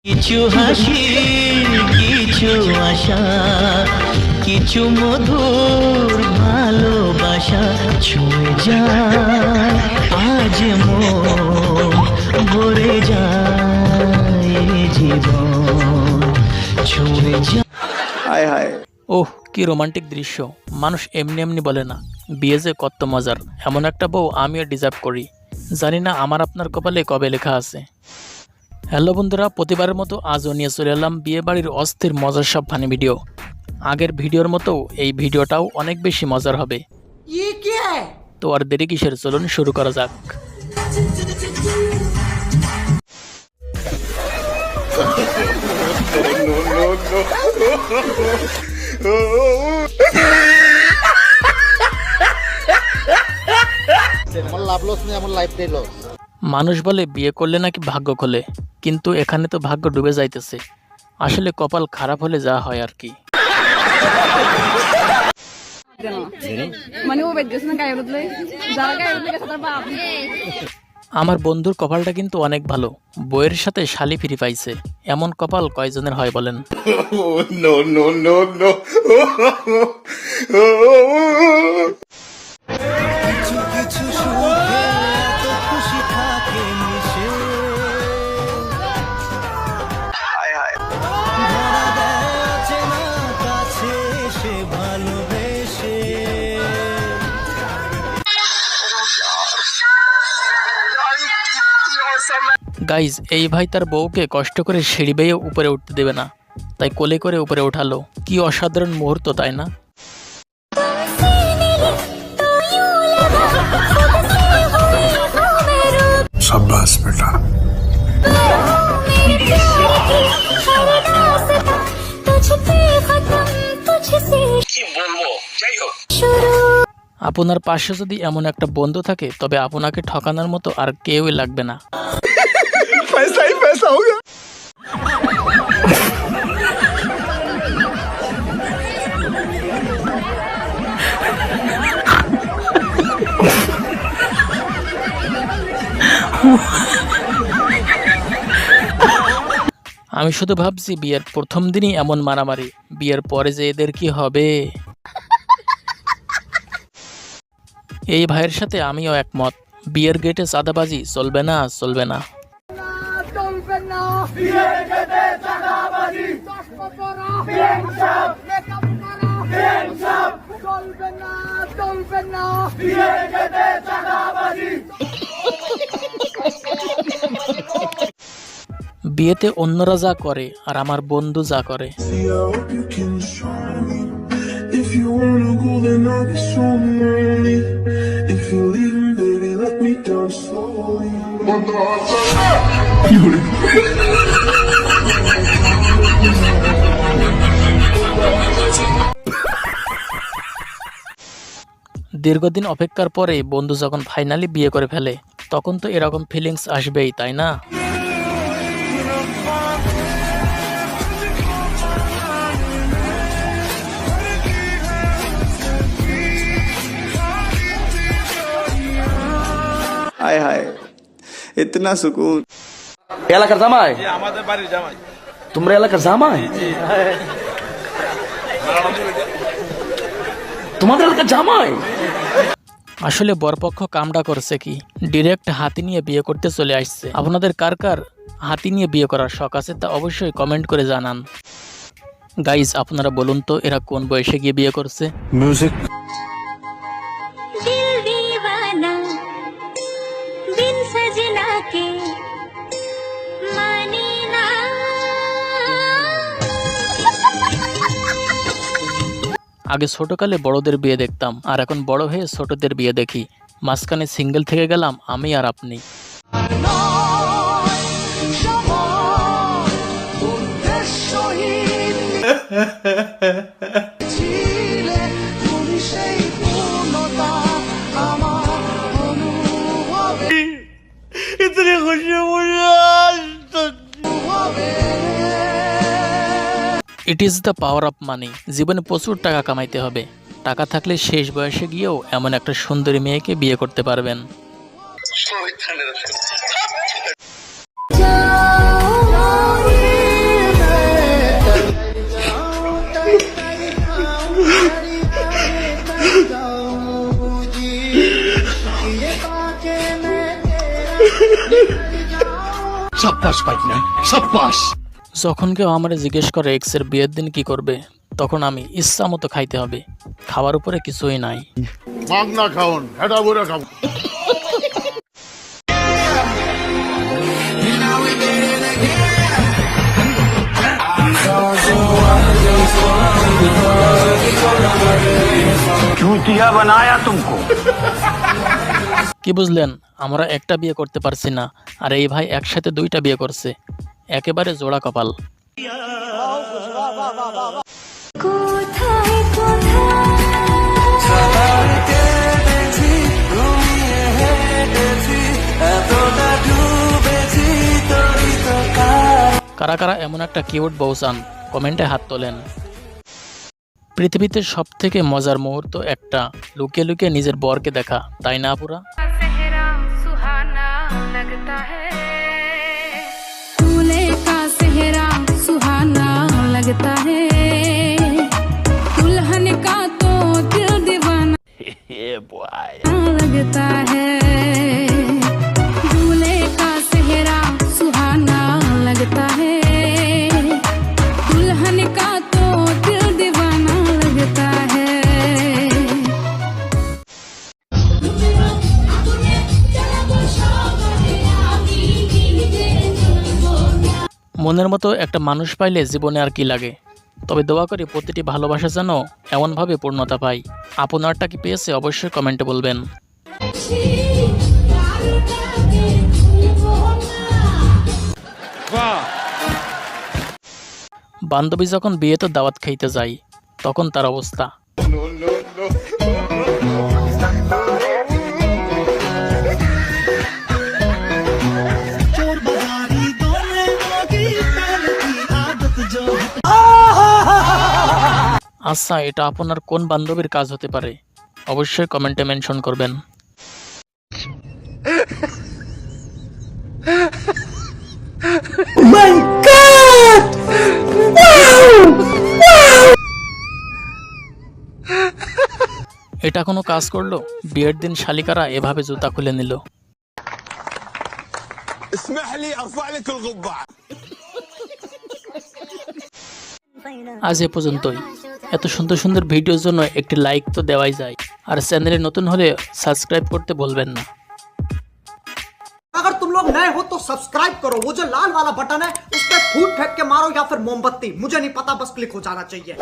কিছু হাসি, কিছু আশা, কিছু মধুর ভালোবাসা ছুঁয়ে যায় আজ মন, ভরে যায় জীবন ছুঁয়ে যায়। হায় হায়, ওহ কি রোমান্টিক দৃশ্য। মানুষ এমনি এমনি বলে না, বিয়ে যে কত মজার। এমন একটা বউ আমিও ডিজার্ভ করি। জানি না আমার আপনার কপালে কবে লেখা আছে। হ্যালো বন্ধুরা, প্রতিবারের মতো আজও নিয়ে চলে এলাম বিয়ে বাড়ির অস্থির মজার সব ফানি ভিডিও। আগের ভিডিওর মতো এই ভিডিওটাও অনেক বেশি মজার হবে। তো আর দেরি কিসের, চলুন শুরু করা যাক। মানুষ বলে বিয়ে করলে নাকি ভাগ্য খোলে, কিন্তু এখানে তো ভাগ্য ডুবে যাইতেছে। আসলে কপাল খারাপ হলে যা হয় আর কি। আমার বন্ধুর কপালটা কিন্তু অনেক ভালো, বইয়ের সাথে শালি ফিরি পাইছে। এমন কপাল কয়জনের হয় বলেন? গাইজ, এই ভাই তার বউকে কষ্ট করে সিঁড়ি বেয়ে উপরে উঠতে দেবে না, তাই কোলে করে উপরে উঠালো। কি অসাধারণ মুহূর্ত, তাই না? শাবাশ বেটা। আপনার পাশে যদি এমন একটা বন্ধু থাকে, তবে আপনাকে ঠকানোর মতো আর কেউই লাগবে না। পয়সা ही पैसा होगा। আমি শুধু ভাবছি বিয়ের প্রথম দিনই এমন মারামারি, বিয়ের পরে যে এদের কি হবে। এই ভাইয়ের সাথে আমিও একমত। বিয়ের গেটে চাঁদাবাজি চলবে না, চলবে না। বিয়েতে অন্যরা যা করে আর আমার বন্ধু যা করে। If you wanna go, then I'll be so lonely. If you're leaving, baby, let me down slowly. দীর্ঘদিন অপেক্ষার পরে বন্ধু যখন ফাইনালি বিয়ে করে ফেলে, তখন তো এরকম ফিলিংস আসবেই, তাই না? হায় হায়, ইতনা সুকুন। এলাকার জামাই? আমাদের বাড়ির জামাই। তোমরা এলাকার জামাই? তোমাদের এলাকার জামাই? আসলে বরপক্ষ কামডা করছে কি, ডিরেক্ট হাতি নিয়ে বিয়ে করতে চলে আসছে। আপনাদের কার কার হাতি নিয়ে বিয়ে করার শখ আছে তা অবশ্যই কমেন্ট করে জানান। গাইজ, আপনারা বলুন তো এরা কোন বয়সে গিয়ে বিয়ে করছে? মিউজিক। আগে ছোটকালে বড়দের বিয়ে দেখতাম, আর এখন বড় হয়ে ছোটদের বিয়ে দেখি। মাঝখানে সিঙ্গেল থেকে গেলাম আমি আর আপনি। It is the power of money. জীবনে প্রচুর টাকা কামাইতে হবে। টাকা থাকলে শেষ বয়সে গিয়েও এমন একটা সুন্দরী মেয়েকে বিয়ে করতে পারবেন। जाओ যখন কেউ আমারে জিজ্ঞেস করে এক্সের বিয়ের দিন কি করবে, তখন আমি ইচ্ছা মতো খাইতে হবে, খাওয়ার উপরে কিছুই নাই। মাগনা খাওন হেডা বড় খাও। কি বুঝলেন? আমরা একটা বিয়ে করতে পারছি না, আর এই ভাই একসাথে দুইটা বিয়ে করছে, একেবারে জোড়া কপাল। কোথায় কোথায় কারা কারা এমন একটা কিউট বউ চান, কমেন্টে হাত তোলেন। পৃথিবীতে সব থেকে মজার মুহূর্ত একটা, লুকিয়ে লুকিয়ে নিজের বরকে দেখা, তাই না আপুরা? सेहरा सुहाना लगता है दूल्हे का सेहरा सुहाना लगता है दुल्हन का तो दिल दीवाना लगता है दूल्हे का सेहरा सुहाना लगता है दुल्हन का तो दिल दीवाना लगता है। মনের মতো একটা মানুষ পাইলে জীবনে আর কি লাগে। তবে দোয়া করি প্রতিটি ভালোবাসা যেন এমনভাবে পূর্ণতা পায়। আপনারটা কি পেয়েছে অবশ্যই কমেন্টে বলবেন। বান্ধবী যখন বিয়েতে দাওয়াত খাইতে যায়, তখন তার অবস্থা। আচ্ছা, এটা আপনার কোন বান্ধবীর কাজ হতে পারে? অবশ্যই কমেন্টে মেনশন করবেন। এটা কোনো কাজ করলো? বিয়ের দিন শালিকারা এভাবে জুতা খুলে নিল। আজ এ পর্যন্তই। এত সুন্দর সুন্দর ভিডিওর জন্য একটি লাইক তো দেওয়াই যায়, আর চ্যানেলে নতুন হলে সাবস্ক্রাইব করতে বলবেন না। अगर तुम लोग नए हो तो सब्सक्राइब करो, वो जो लाल वाला बटन है उस पर फूट फेंक के मारो या फिर मोमबत्ती, मुझे नहीं पता, बस क्लिक हो जाना चाहिए।